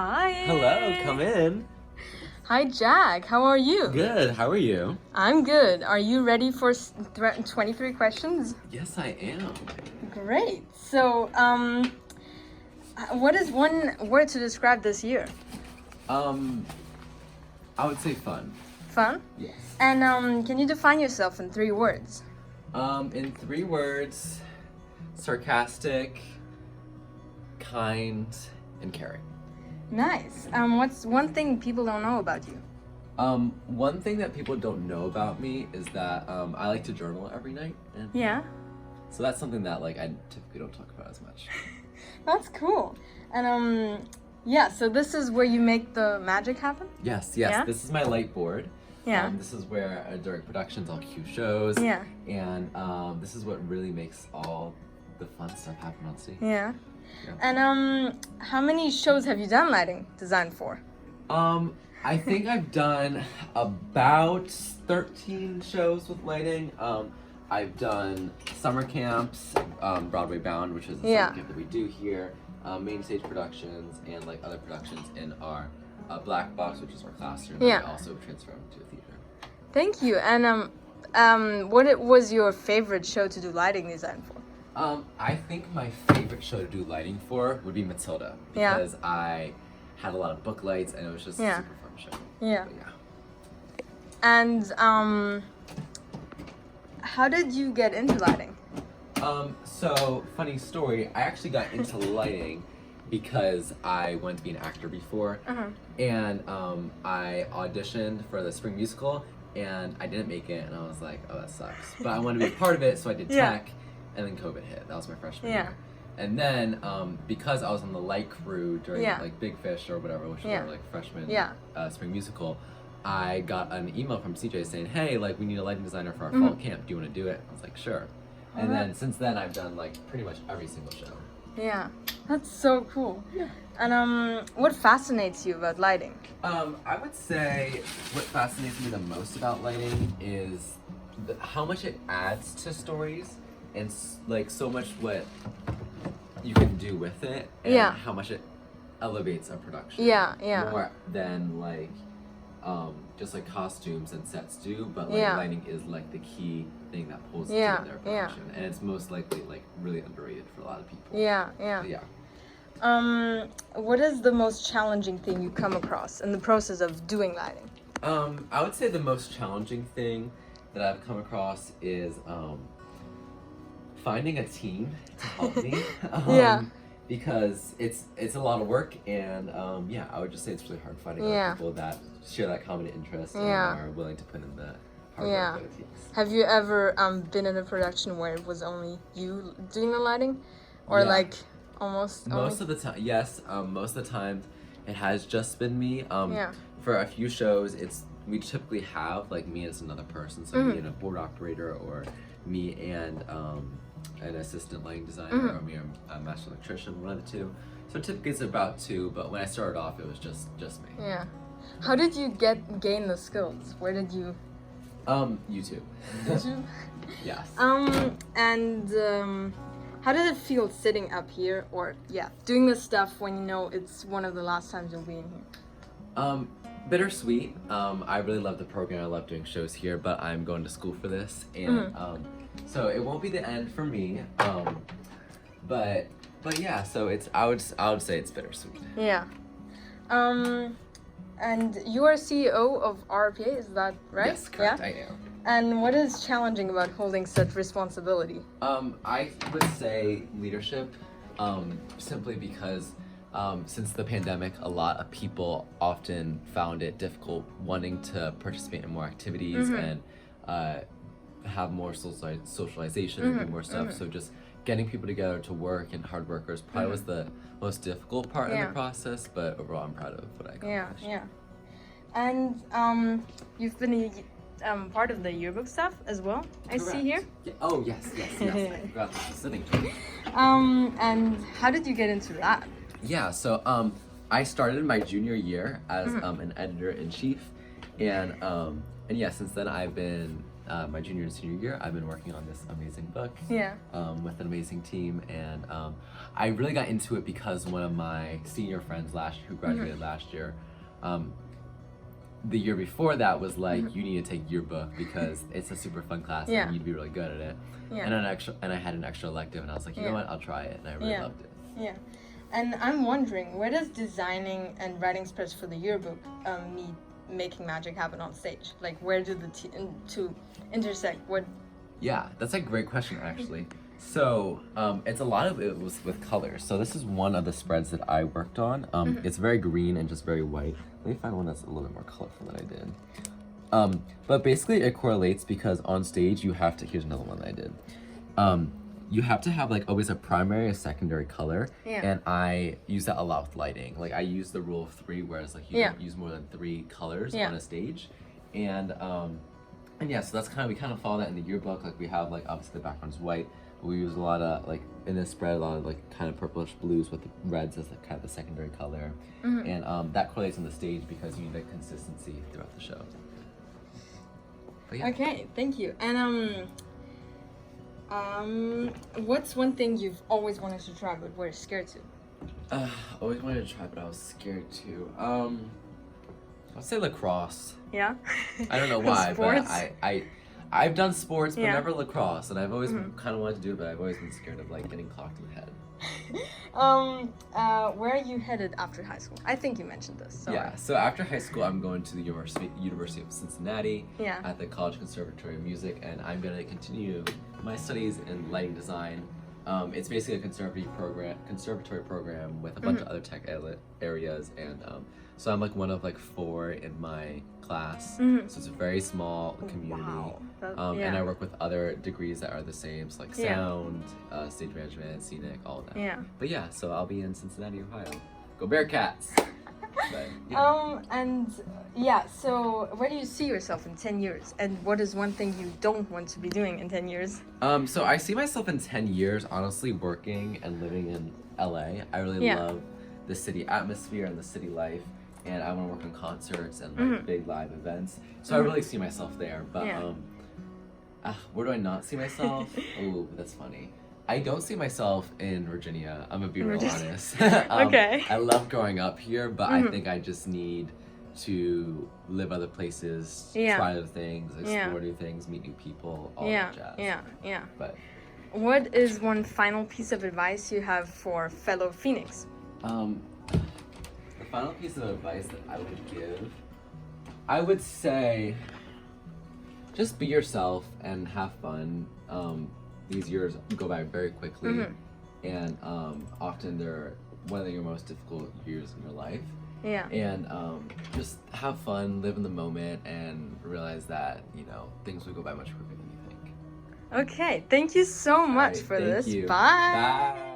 Hi. Hello, come in. Hi, Jack. How are you? Good, how are you? I'm good. Are you ready for 23 questions? Yes, I am. Great. So, what is one word to describe this year? I would say fun. Fun? Yes. And can you define yourself in 3 words? In 3 words, sarcastic, kind, and caring. Nice. What's one thing people don't know about you? One thing that people don't know about me is that I like to journal every night. And Yeah. so that's something that I typically don't talk about as much. That's cool. And yeah, so this is where you make the magic happen? Yes. Yeah? This is my light board. Yeah. This is where during productions I'll cue shows. Yeah. And this is what really makes all the fun stuff happen on stage. Yeah. Yeah. And how many shows have you done lighting design for? I think I've done about 13 shows with lighting. I've done summer camps, Broadway Bound, which is a summer camp that we do here, main stage productions, and other productions in our black box, which is our classroom. Yeah. And we also transfer them to a theater. Thank you. And what was your favorite show to do lighting design for? I think my favorite show to do lighting for would be Matilda, Yeah. because I had a lot of book lights and it was just a super fun show. Yeah. But yeah. And how did you get into lighting? So funny story, I actually got into lighting because I wanted to be an actor before, and I auditioned for the spring musical and I didn't make it, and I was like, oh, that sucks. But I wanted to be a part of it, so I did tech, and then COVID hit. That was my freshman year. And then because I was on the light crew during Big Fish or whatever, which is our freshman spring musical, I got an email from CJ saying, hey, we need a lighting designer for our fall camp. Do you want to do it? I was like, sure. And then since then I've done pretty much every single show. Yeah, that's so cool. Yeah. And what fascinates you about lighting? I would say what fascinates me the most about lighting is how much it adds to stories, and so much what you can do with it, and how much it elevates a production. More than just costumes and sets do, but lighting is the key thing that pulls together their production, and it's most likely really underrated for a lot of people. What is the most challenging thing you come across in the process of doing lighting? I would say the most challenging thing that I've come across is finding a team to help me. Because it's a lot of work, and I would just say it's really hard finding other people that share that common interest and are willing to put in the hard work that it takes. Have you ever been in a production where it was only you doing the lighting, or almost most of the time? Yes, most of the time it has just been me. For a few shows, we typically have me as another person, so me and a board operator, or me and an assistant lighting designer, or me or a master electrician, one of the two. So typically it's about 2, but when I started off, it was just me. Yeah. How did you gain the skills? Where did you? YouTube. YouTube? Yes. And how did it feel sitting up here, or doing this stuff when you know it's one of the last times you'll be in here? Bittersweet. I really love the program. I love doing shows here, but I'm going to school for this, and so it won't be the end for me. But yeah, so I would say it's bittersweet. Yeah. And you are CEO of RRPA, is that right? Yes, correct. I am. And what is challenging about holding such responsibility? I would say leadership, simply because since the pandemic, a lot of people often found it difficult wanting to participate in more activities and have more socialization and do more stuff. So just getting people together to work and hard workers probably was the most difficult part in the process, but overall I'm proud of what I accomplished. And you've been part of the yearbook stuff as well, I see here. Yeah. Oh yes. I forgot this was sitting here. And how did you get into that? Yeah, so I started my junior year as an editor-in-chief, and since then I've been my junior and senior year, I've been working on this amazing book. Yeah. With an amazing team, and I really got into it because one of my senior friends who graduated last year, the year before that was like, you need to take Yearbook because it's a super fun class and you'd be really good at it. Yeah. And I had an extra elective, and I was like, you know what, I'll try it, and I really loved it. Yeah. And I'm wondering, where does designing and writing spreads for the yearbook meet making magic happen on stage? Like, where do the two intersect? What? Yeah, that's a great question, actually. So it's a lot of it was with colors. So this is one of the spreads that I worked on. It's very green and just very white. Let me find one that's a little bit more colorful than I did. But basically it correlates because on stage you have to, here's another one that I did. You have to have like always a primary and secondary color. Yeah. And I use that a lot with lighting. Like I use the rule of 3, whereas like you don't use more than 3 colors on a stage. And yeah, so that's we kind of follow that in the yearbook. Like we have like obviously the background's white, but we use a lot of like in this spread a lot of like kind of purplish blues with the reds as like kind of the secondary color. And that correlates on the stage because you need a consistency throughout the show. But, yeah. Okay, thank you. And what's one thing you've always wanted to try but were scared to? Always wanted to try but I was scared to. I'll say lacrosse. Yeah? I don't know why, sports? but I've done sports, but never lacrosse, and I've always kind of wanted to do it, but I've always been scared of like getting clocked in the head. Where are you headed after high school? I think you mentioned this. So. Yeah, so after high school, I'm going to the University of Cincinnati at the College Conservatory of Music, and I'm going to continue my studies in lighting design. It's basically a conservatory program with a bunch of other tech areas, and so I'm like one of like 4 in my class. So it's a very small community. Wow. And I work with other degrees that are the same, so like sound, stage management, scenic, all of that. Yeah. But yeah, so I'll be in Cincinnati, Ohio. Go Bearcats! But, and yeah, so where do you see yourself in 10 years? And what is one thing you don't want to be doing in 10 years? So I see myself in 10 years, honestly, working and living in LA. I really love the city atmosphere and the city life. And I want to work on concerts and like big live events. So I really see myself there. But where do I not see myself? Oh, that's funny. I don't see myself in Virginia. I'm gonna be real honest. Okay. I love growing up here, but I think I just need to live other places, try other things, explore new things, meet new people, all that jazz. Yeah. But what is one final piece of advice you have for fellow Phoenix? The final piece of advice that I would give, I would say, just be yourself and have fun. These years go by very quickly, and often they're one of your most difficult years in your life. Yeah. And just have fun, live in the moment, and realize that, you know, things will go by much quicker than you think. Okay, thank you so much for this. You. Bye. Bye.